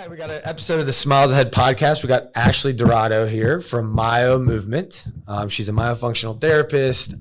right, we got an episode of the Smiles Ahead podcast. We got Ashley Dorado here from MyoMovement. She's a myofunctional therapist.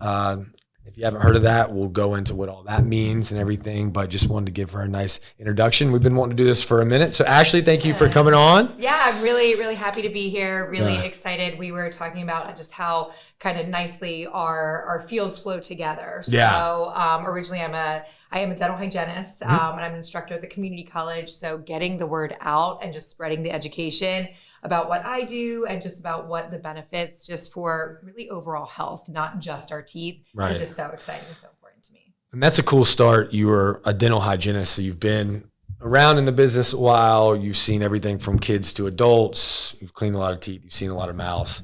If you haven't heard of that, we'll go into what all that means and everything, but just wanted to give her a nice introduction. We've been wanting to do this for a minute. So Ashley, thank you for coming on. Yeah, I'm really, really happy to be here. Really excited. We were talking about just how kind of nicely our fields flow together. So originally I am a dental hygienist and I'm an instructor at the community college. So getting the word out and just spreading the education about what I do and just about what the benefits just for really overall health, not just our teeth, is just so exciting and so important to me. And that's a cool start. You were a dental hygienist, so you've been around in the business a while. You've seen everything from kids to adults. You've cleaned a lot of teeth. You've seen a lot of mouths.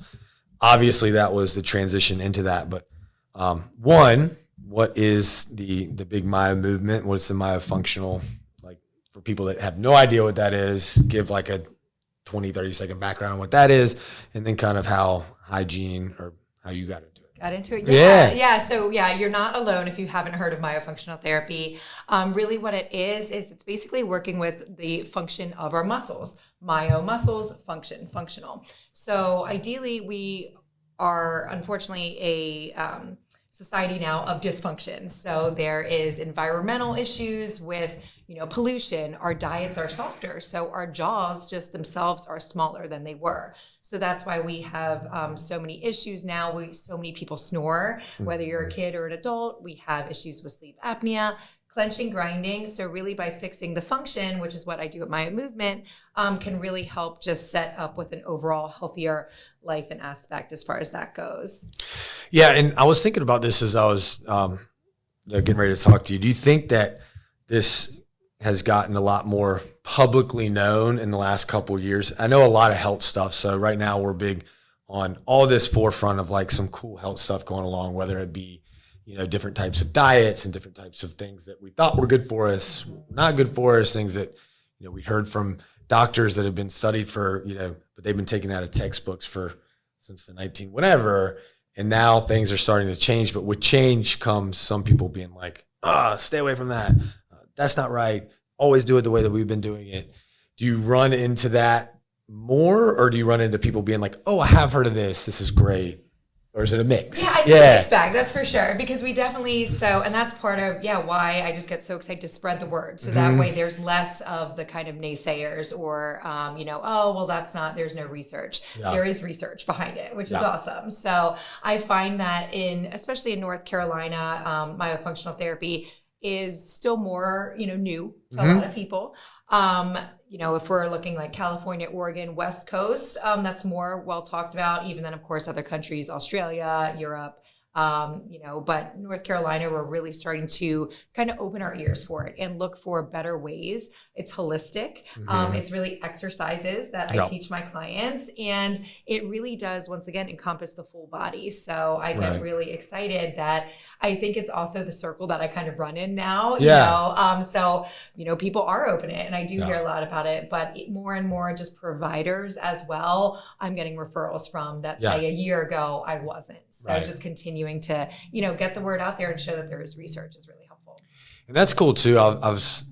Obviously, that was the transition into that. But one, what is the big MyoMovement? What's the myofunctional? Like for people that have no idea what that is, give like a 20, 30-second background on what that is, and then kind of how hygiene or how you got into it. Yeah. So you're not alone if you haven't heard of myofunctional therapy. Really what it is it's basically working with the function of our muscles. Myo, muscles, functional. So ideally we are unfortunately a society now of dysfunction. So there is environmental issues with, pollution. Our diets are softer. So our jaws just themselves are smaller than they were. So that's why we have so many issues now. So many people snore, whether you're a kid or an adult. We have issues with sleep apnea, clenching, grinding. So really by fixing the function, which is what I do at MyoMovement, can really help just set up with an overall healthier life and aspect as far as that goes. Yeah, and I was thinking about this as I was getting ready to talk to you. Do you think that this has gotten a lot more publicly known in the last couple of years? I know a lot of health stuff. So right now we're big on all this forefront of like some cool health stuff going along, whether it be different types of diets and different types of things that we thought were good for us, not good for us, things that, we heard from doctors that have been studied for, but they've been taken out of textbooks since the 19 whatever. And now things are starting to change, but with change comes some people being like, stay away from that. That's not right. Always do it the way that we've been doing it. Do you run into that more, or do you run into people being like, I have heard of this. This is great. Or is it a mix? Yeah, I think it's a mixed bag, that's for sure. Because we definitely, and that's part of, why I just get so excited to spread the word. So that way there's less of the kind of naysayers or, there's no research. Yeah. There is research behind it, which is awesome. So I find that especially in North Carolina, myofunctional therapy is still more, new to a lot of people. If we're looking like California, Oregon, West Coast, that's more well talked about, even than, of course, other countries, Australia, Europe, but North Carolina, we're really starting to kind of open our ears for it and look for better ways. It's holistic. It's really exercises that I teach my clients, and it really does, once again, encompass the full body. So I get really excited that I think it's also the circle that I kind of run in now, people are open it, and I do hear a lot about it, but more and more just providers as well. I'm getting referrals from that say a year ago, I wasn't. So just continuing to, get the word out there and show that there is research is really helpful. And that's cool too. I was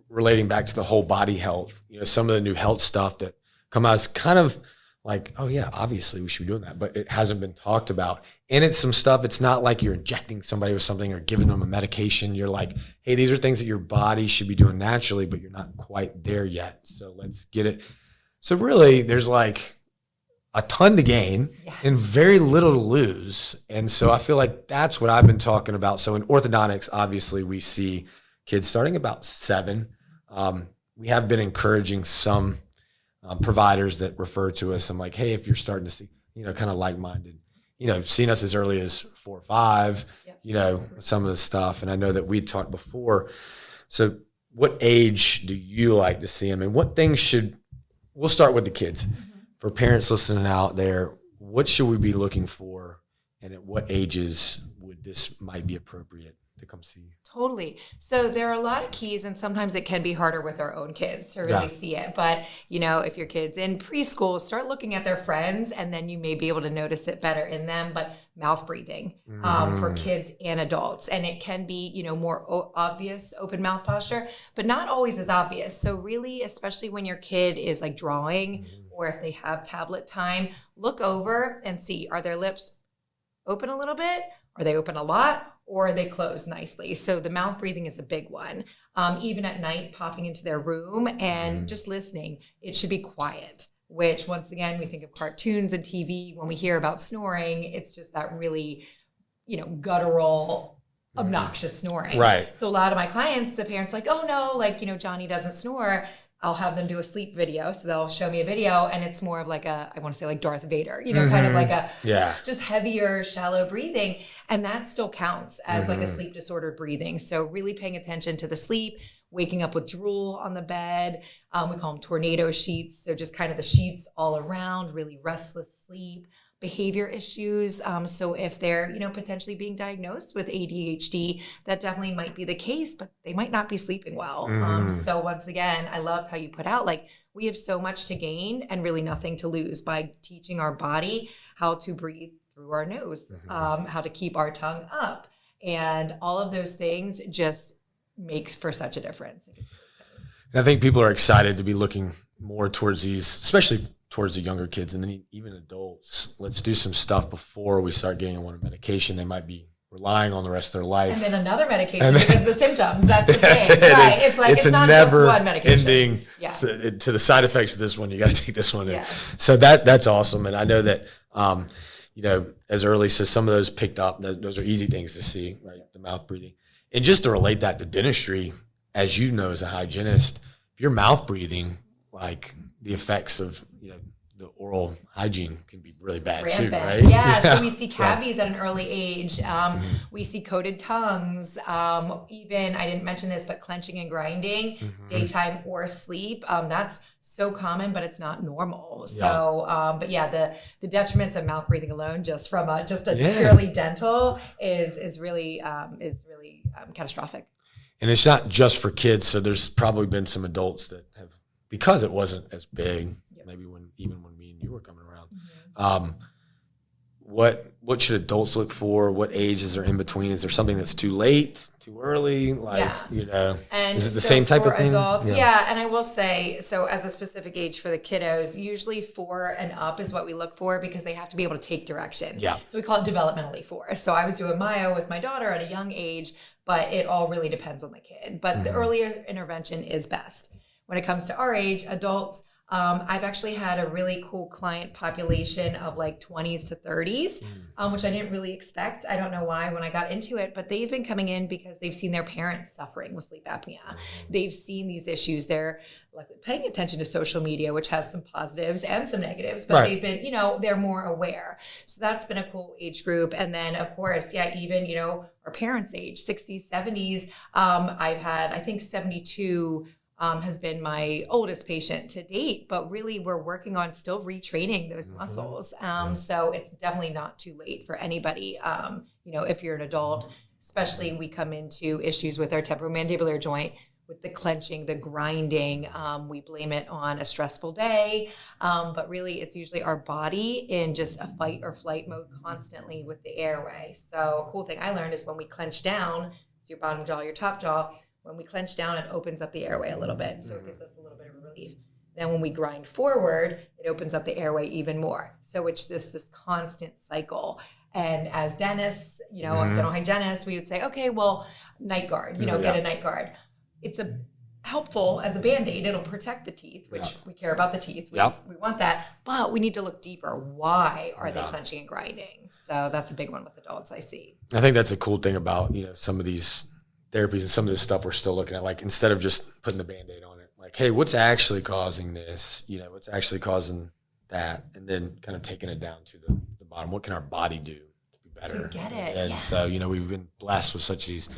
relating back to the whole body health, some of the new health stuff that come out is kind of like, obviously we should be doing that, but it hasn't been talked about. And it's some stuff, it's not like you're injecting somebody with something or giving them a medication. You're like, hey, these are things that your body should be doing naturally, but you're not quite there yet. So let's get it. So really there's like a ton to gain and very little to lose. And so I feel like that's what I've been talking about. So in orthodontics, obviously we see kids starting about 7. We have been encouraging some providers that refer to us. I'm like, hey, if you're starting to see, kind of like-minded, seen us as early as 4 or 5, some of the stuff. And I know that we talked before. So what age do you like to see them? And what things we'll start with the kids. For parents listening out there, what should we be looking for? And at what ages would this might be appropriate? to come see you? Totally. So there are a lot of keys, and sometimes it can be harder with our own kids to really see it. But, if your kid's in preschool, start looking at their friends, and then you may be able to notice it better in them. But mouth breathing for kids and adults. And it can be, more obvious open mouth posture, but not always as obvious. So really, especially when your kid is like drawing or if they have tablet time, look over and see, are their lips open a little bit? Are they open a lot? Or are they closed nicely? So the mouth breathing is a big one. Even at night, popping into their room and just listening. It should be quiet, which once again, we think of cartoons and TV. When we hear about snoring, it's just that really, guttural, obnoxious snoring. Right. So a lot of my clients, the parents like, oh no, Johnny doesn't snore. I'll have them do a sleep video. So they'll show me a video and it's more of like I want to say like Darth Vader, kind of like just heavier, shallow breathing. And that still counts as like a sleep disordered breathing. So really paying attention to the sleep, waking up with drool on the bed. We call them tornado sheets. So just kind of the sheets all around, really restless sleep. Behavior issues. So if they're, potentially being diagnosed with ADHD, that definitely might be the case, but they might not be sleeping well. So once again, I loved how you put out, like, we have so much to gain and really nothing to lose by teaching our body how to breathe through our nose, how to keep our tongue up. And all of those things just make for such a difference. And I think people are excited to be looking more towards these, especially towards the younger kids and then even adults. Let's do some stuff before we start getting on a medication they might be relying on the rest of their life. And then another medication because of the symptoms. That's the thing. Right. It's like it's not never just one medication. Ending to the side effects of this one, you got to take this one in. So that's awesome. And I know that as early so some of those picked up, those are easy things to see, right? The mouth breathing. And just to relate that to dentistry, as you know as a hygienist, if you're mouth breathing, like the effects of the oral hygiene can be really bad too, right? Yeah, so we see cavities at an early age. We see coated tongues. Even, I didn't mention this, but clenching and grinding, daytime or sleep. That's so common, but it's not normal. So, but yeah, the detriments of mouth breathing alone, just from a purely dental, is really catastrophic. And it's not just for kids. So there's probably been some adults that have, because it wasn't as big, maybe when me and you were coming around. What should adults look for? What age is there in between? Is there something that's too late, too early? And is it the same type of thing? Adults, and I will say, so as a specific age for the kiddos, usually 4 and up is what we look for because they have to be able to take direction. Yeah. So we call it developmentally 4. So I was doing myo with my daughter at a young age, but it all really depends on the kid. But the earlier intervention is best. When it comes to our age, adults, I've actually had a really cool client population of like 20s to 30s, which I didn't really expect. I don't know why when I got into it, but they've been coming in because they've seen their parents suffering with sleep apnea. They've seen these issues. They're like paying attention to social media, which has some positives and some negatives, but they've been, they're more aware. So that's been a cool age group. And then of course, even, our parents' age, 60s, 70s. I've had, I think 72 has been my oldest patient to date, but really we're working on still retraining those muscles. So it's definitely not too late for anybody. If you're an adult, especially we come into issues with our temporomandibular joint, with the clenching, the grinding. We blame it on a stressful day, but really it's usually our body in just a fight or flight mode constantly with the airway. So a cool thing I learned is when we clench down, so your bottom jaw, your top jaw, when we clench down, it opens up the airway a little bit. So it gives us a little bit of relief. Then when we grind forward, it opens up the airway even more. So it's just this constant cycle. And as dentists, dental hygienists, we would say, okay, well, night guard, get a night guard. It's helpful as a Band-Aid. It'll protect the teeth, which we care about the teeth. We want that, but we need to look deeper. Why are they clenching and grinding? So that's a big one with adults I see. I think that's a cool thing about, some of these therapies and some of this stuff we're still looking at, like instead of just putting the Band-Aid on it, like, hey, what's actually causing this? What's actually causing that? And then kind of taking it down to the bottom. What can our body do to be better? To get it. And so, we've been blessed with such these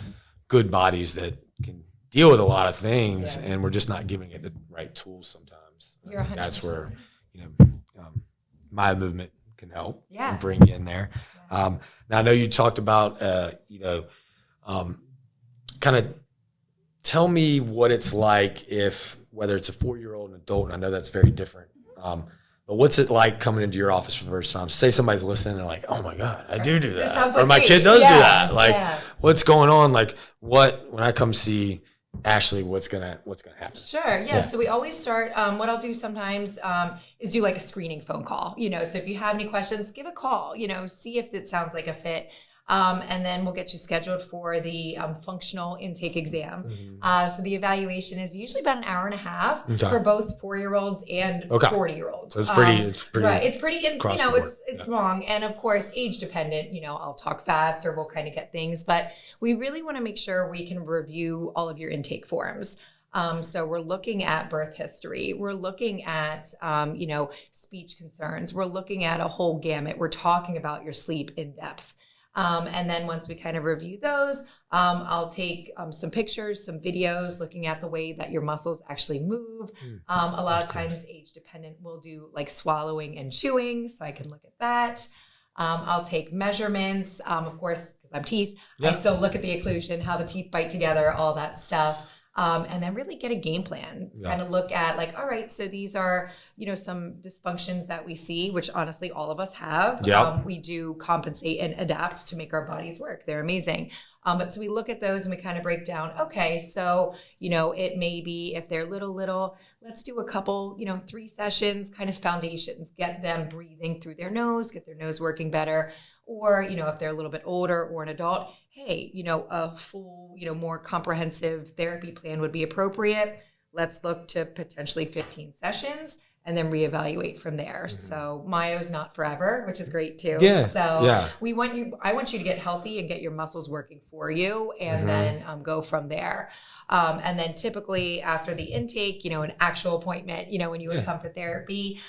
good bodies that can deal with a lot of things, and we're just not giving it the right tools sometimes. You're 100%. That's where, MyoMovement can help and bring you in there. Now I know you talked about, kind of tell me what it's like if, whether it's a 4-year-old, an adult, and I know that's very different. But what's it like coming into your office for the first time? Say somebody's listening and they're like, oh my God, I do that. Or my kid does do that. Like, what's going on? Like, when I come see Ashley, what's gonna happen? Sure. Yeah. So we always start, what I'll do sometimes is do like a screening phone call, so if you have any questions, give a call, see if it sounds like a fit. And then we'll get you scheduled for the functional intake exam. So the evaluation is usually about an hour and a half for both 4-year-olds and 40-year-olds. So it's pretty right. It's pretty, it's long. And of course, age dependent, I'll talk fast or we'll kind of get things, but we really want to make sure we can review all of your intake forms. So we're looking at birth history. We're looking at, speech concerns. We're looking at a whole gamut. We're talking about your sleep in depth. And then once we kind of review those, I'll take some pictures, some videos, looking at the way that your muscles actually move. A lot of times age dependent, we'll do like swallowing and chewing, so I can look at that. I'll take measurements, of course, because I'm teeth. I still look at the occlusion, how the teeth bite together, all that stuff. And then really get a game plan, kind of look at like, all right, so these are, some dysfunctions that we see, which honestly all of us have. We do compensate and adapt to make our bodies work. They're amazing. But so we look at those and we kind of break down, okay, so, it may be if they're little, let's do a couple, 3 sessions, kind of foundations, get them breathing through their nose, get their nose working better. Or, if they're a little bit older or an adult, hey, a full, more comprehensive therapy plan would be appropriate. Let's look to potentially 15 sessions and then reevaluate from there. So myo's not forever, which is great too. I want you to get healthy and get your muscles working for you and then go from there. And then typically after the intake, an actual appointment, when you would come for therapy,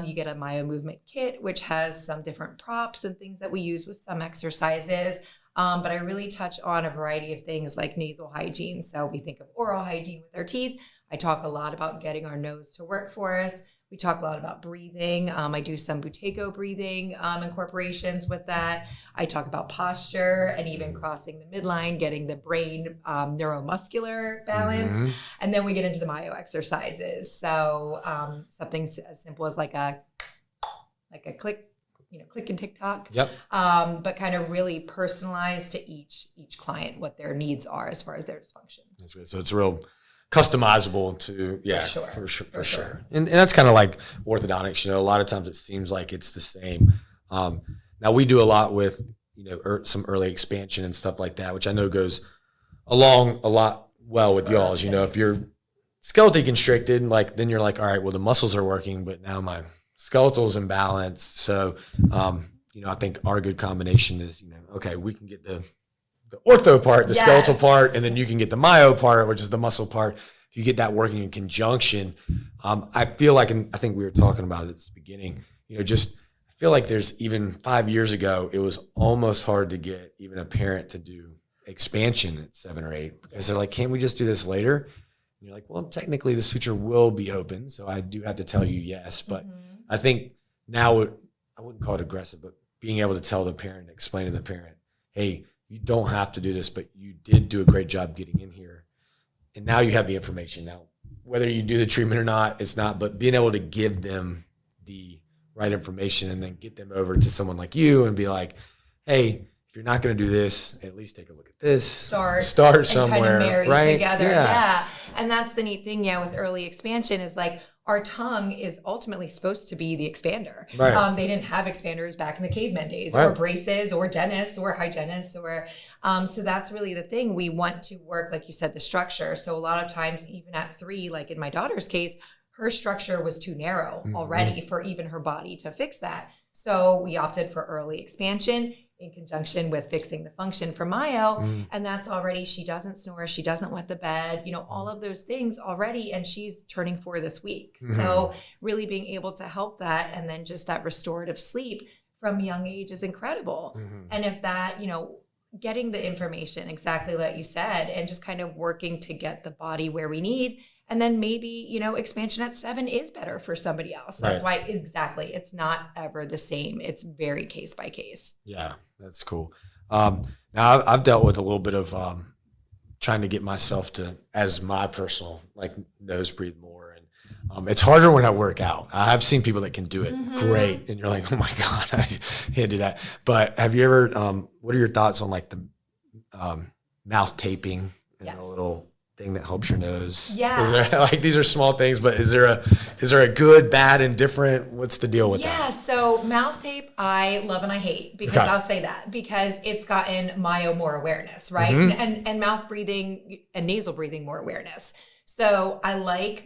you get a MyoMovement kit, which has some different props and things that we use with some exercises. But I really touch on a variety of things like nasal hygiene. So we think of oral hygiene with our teeth. I talk a lot about getting our nose to work for us. We talk a lot about breathing. I do some Buteyko breathing incorporations with that. I talk about posture and even crossing the midline, getting the brain neuromuscular balance. And then we get into the myo exercises. So something as simple as like a click, click and TikTok. But kind of really personalized to each client, what their needs are as far as their dysfunction. That's good. So it's real customizable to for sure. And that's kind of like orthodontics. A lot of times it seems like it's the same. Now we do a lot with some early expansion and stuff like that, which I know goes along a lot well with y'all's. If you're skeletal constricted, like then you're like, all right, well the muscles are working, but now my skeletal's imbalanced. So I think our good combination is okay, we can get the ortho part, the skeletal part, and then you can get the myo part, which is the muscle part. If you get that working in conjunction, I feel like, and I think we were talking about it at the beginning, I feel like there's even 5 years ago, it was almost hard to get even a parent to do expansion at 7 or 8 because they're like, can't we just do this later? And you're like, well, technically the suture will be open, so I do have to tell you yes. But I think now, I wouldn't call it aggressive, but being able to tell the parent, explain to the parent, hey, you don't have to do this, but you did do a great job getting in here. And now you have the information. Now, whether you do the treatment or not, it's not, but being able to give them the right information and then get them over to someone like you and be like, hey, if you're not going to do this, at least take a look at this. Start somewhere. And kind of marry right? together. Yeah. And that's the neat thing, with early expansion is like, our tongue is ultimately supposed to be the expander. Right. They didn't have expanders back in the caveman days, or braces, or dentists, or hygienists, or so that's really the thing. We want to work, like you said, the structure. So a lot of times, even at 3, like in my daughter's case, her structure was too narrow already for even her body to fix that. So we opted for early expansion in conjunction with fixing the function for myo. And that's already, she doesn't snore, she doesn't wet the bed, all of those things already. And she's turning 4 this week. So really being able to help that, and then just that restorative sleep from a young age is incredible. And if that, getting the information exactly like you said, and just kind of working to get the body where we need. And then maybe, expansion at 7 is better for somebody else. That's why it's not ever the same. It's very case by case. Yeah, that's cool. Now I've dealt with a little bit of trying to get myself to, as my personal, like nose breathe more. And it's harder when I work out. I've seen people that can do it great. And you're like, oh my God, I can't do that. But have you ever, what are your thoughts on like the mouth taping and a little thing that helps your nose? Yeah. Is there, like, these are small things, but is there a good, bad, and different? What's the deal with that? Yeah, so mouth tape, I love and I hate, because I'll say that because it's gotten myo more awareness, right? And mouth breathing and nasal breathing more awareness. So I like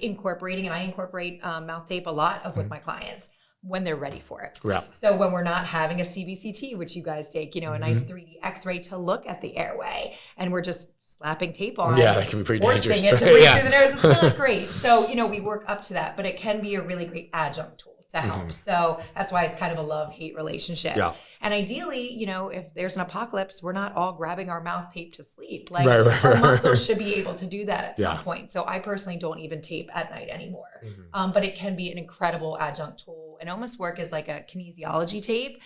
incorporating, and I incorporate mouth tape a lot with my clients when they're ready for it. Yeah. So when we're not having a CBCT, which you guys take, a nice 3D X-ray to look at the airway, and we're just slapping tape on, that can be pretty dangerous. Forcing it to breathe through the nose. It's not great. So, we work up to that, but it can be a really great adjunct tool to help. So that's why it's kind of a love-hate relationship. Yeah. And ideally, if there's an apocalypse, we're not all grabbing our mouth tape to sleep. Like our muscles should be able to do that at some point. So I personally don't even tape at night anymore. But it can be an incredible adjunct tool and almost work as like a kinesiology tape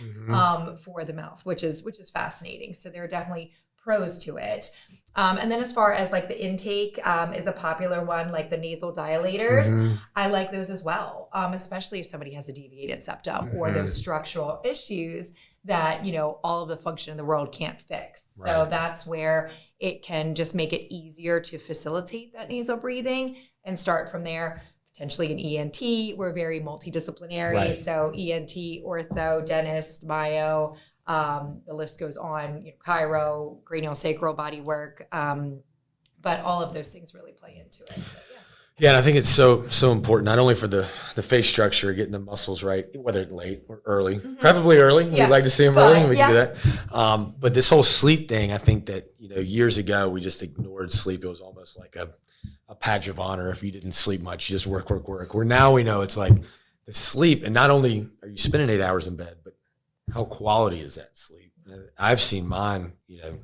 for the mouth, which is fascinating. So there are definitely pros to it. And then as far as like the intake is a popular one, like the nasal dilators, I like those as well, especially if somebody has a deviated septum or those structural issues that, all of the function in the world can't fix. Right. So that's where it can just make it easier to facilitate that nasal breathing and start from there. Potentially an ENT, we're very multidisciplinary. Right. So ENT, ortho, dentist, myo, the list goes on, chiro, craniosacral body work. But all of those things really play into it. So, yeah, and I think it's so important, not only for the face structure, getting the muscles right, whether late or early, preferably early. We'd like to see them early, and we can do that. But this whole sleep thing, I think that, years ago, we just ignored sleep. It was almost like a badge of honor if you didn't sleep much. You just work. Where now we know it's like the sleep, and not only are you spending 8 hours in bed, but how quality is that sleep? I've seen mine,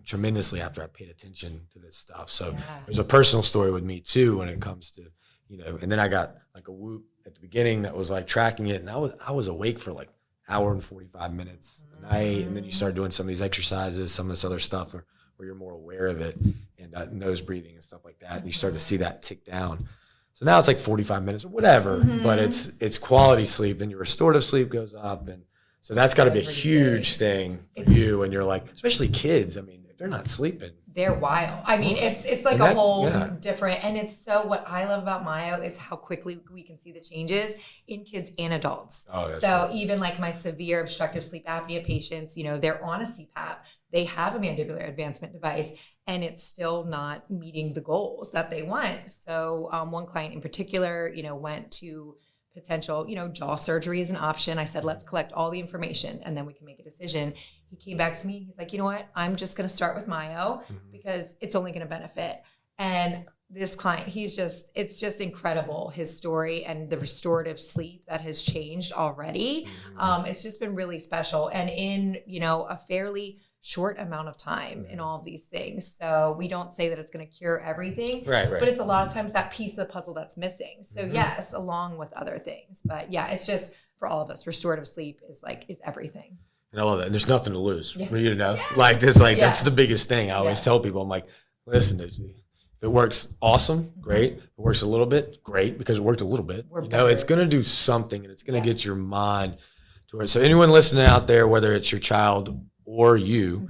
tremendously after I paid attention to this stuff. So there's a personal story with me too when it comes to, and then I got like a Whoop at the beginning that was like tracking it, and I was awake for like hour and 45 minutes a night, and then you start doing some of these exercises, some of this other stuff where you're more aware of it, and nose breathing and stuff like that, and you start to see that tick down. So now it's like 45 minutes or whatever, but it's quality sleep, and your restorative sleep goes up, and so that's got to be a huge thing for you. And you're like, especially kids. I mean, if they're not sleeping, they're wild. I mean, it's like a whole different, and it's so, what I love about myo is how quickly we can see the changes in kids and adults. So even like my severe obstructive sleep apnea patients, they're on a CPAP, they have a mandibular advancement device, and it's still not meeting the goals that they want. So one client in particular, went to potential, jaw surgery is an option. I said, let's collect all the information and then we can make a decision. He came back to me. He's like, you know what? I'm just going to start with myo because it's only going to benefit. And this client, it's just incredible, his story and the restorative sleep that has changed already. It's just been really special. And in, a fairly short amount of time in all of these things. So we don't say that it's going to cure everything, right. But it's a lot of times that piece of the puzzle that's missing. So yes, along with other things, but yeah, it's just for all of us, restorative sleep is everything. And I love that. And there's nothing to lose, like this, that's the biggest thing. I always tell people, I'm like, listen, if it works, awesome, great. If it works a little bit, great, because it worked a little bit. It's going to do something, and it's going to get your mind to it. So anyone listening out there, whether it's your child or you,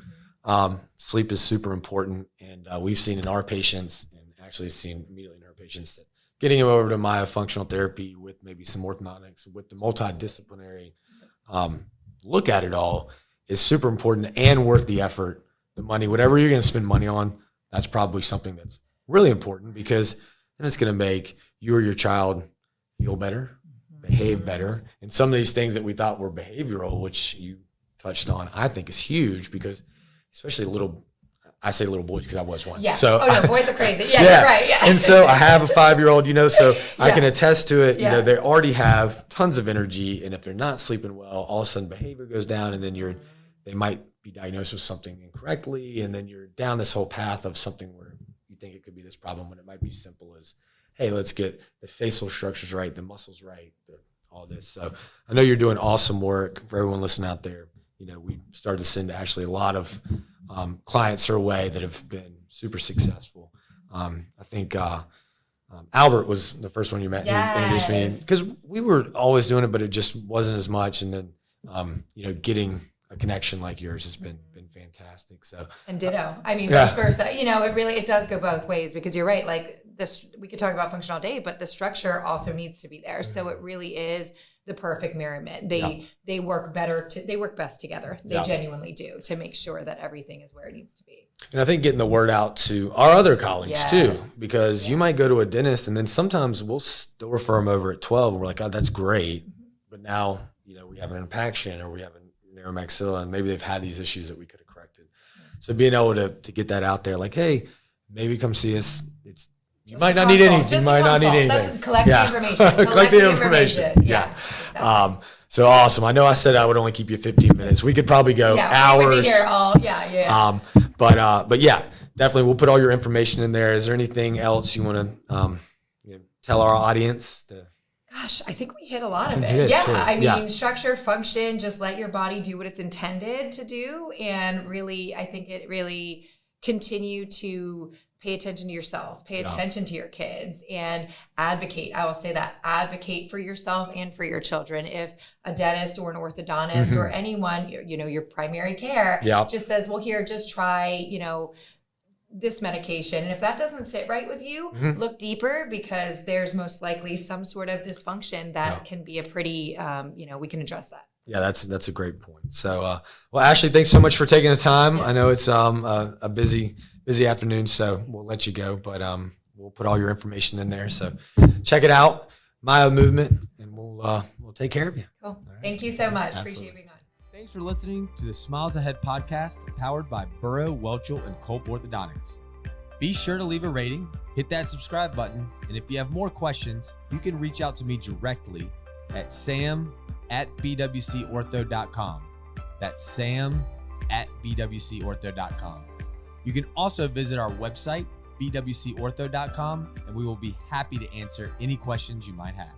sleep is super important. And we've seen in our patients, and actually seen immediately in our patients, that getting them over to myofunctional therapy with maybe some orthodontics, with the multidisciplinary look at it all, is super important and worth the effort, the money, whatever you're going to spend money on. That's probably something that's really important, because then it's going to make you or your child feel better, behave better. And some of these things that we thought were behavioral, which you touched on, I think is huge, because especially I say little boys because I was one. Yeah. So, boys are crazy. Yeah, you're right. Yeah. And so I have a 5-year-old, so I can attest to it. They already have tons of energy, and if they're not sleeping well, all of a sudden behavior goes down, and then they might be diagnosed with something incorrectly, and then you're down this whole path of something where you think it could be this problem when it might be simple as, hey, let's get the facial structures right, the muscles right, all this. So I know you're doing awesome work. For everyone listening out there, we started to send actually a lot of clients our way that have been super successful. I think Albert was the first one you met. Yes. He introduced me because we were always doing it, but it just wasn't as much. And then, getting a connection like yours has been fantastic. So, and ditto. I mean, vice versa. It does go both ways, because you're right. Like this, we could talk about functional all day, but the structure also needs to be there. So it really is the perfect merriment. They work they work best together. They genuinely do, to make sure that everything is where it needs to be. And I think getting the word out to our other colleagues too, because you might go to a dentist and then sometimes we'll still refer them over at 12 and we're like, oh, that's great. But now, we have an impaction or we have a narrow maxilla and maybe they've had these issues that we could have corrected. So being able to get that out there, like, hey, maybe come see us. You might not need anything. You might not need anything. Let's collect the information. Collect the information. Yeah. Exactly. So awesome. I know I said I would only keep you 15 minutes. We could probably go hours. We could be here all, But yeah, definitely we'll put all your information in there. Is there anything else you want to tell our audience? Gosh, I think we hit a lot of it. I mean, structure, function, just let your body do what it's intended to do. And really, I think it really continue to pay attention to yourself, pay attention to your kids, and advocate. I will say that, advocate for yourself and for your children. If a dentist or an orthodontist or anyone, your primary care just says, well, here, just try, this medication. And if that doesn't sit right with you, look deeper, because there's most likely some sort of dysfunction that can be a pretty, we can address that. Yeah, that's a great point. So, well, Ashley, thanks so much for taking the time. Yeah. I know it's a busy afternoon, so we'll let you go, but we'll put all your information in there. So check it out, MyoMovement, and we'll take care of you. Cool. Right. Thank you so much. Absolutely. Appreciate being on. Thanks for listening to the Smiles Ahead podcast, powered by Burrow, Welchel, and Culp Orthodontics. Be sure to leave a rating, hit that subscribe button, and if you have more questions, you can reach out to me directly at sam@bwcortho.com. That's sam@bwcortho.com. You can also visit our website, bwcortho.com, and we will be happy to answer any questions you might have.